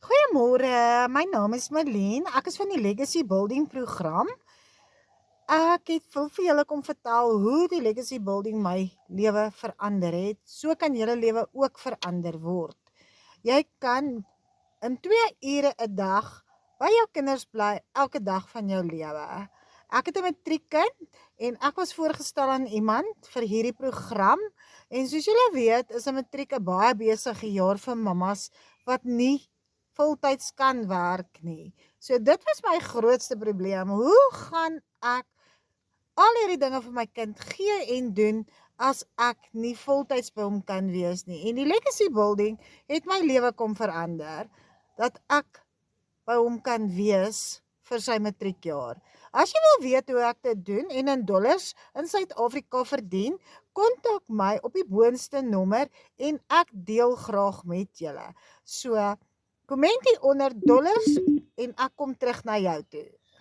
Goeiemôre, my naam is Marlene. Ek is van die Legacy Building program. Wil vir julle kom vertel hoe die Legacy Building my lewe verander het. So kan julle lewe ook verander word. Jy kan in 2 ure 'n dag by jou kinders bly elke dag van jou lewe. Ek het 'n matriekkind en ek was voorgestel aan iemand vir hierdie program. En soos julle weet, is 'n matriek 'n baie besige jaar vir mammas wat nie voltyds kan werk nie. So dit was my grootste probleem. Hoe gaan ek al hierdie dinge vir my kind gee en doen as ek nie voltyds by hom kan wees nie? En die Legacy Building het my lewe kom verander, dat ek by hom kan wees vir sy matriekjaar. As jy wil weet hoe ek dit doen en in dollars in Suid-Afrika verdien, kontak my op die boonste nommer en ek deel graag met julle. So, komment hier onder dollars en ek kom terug na jou toe.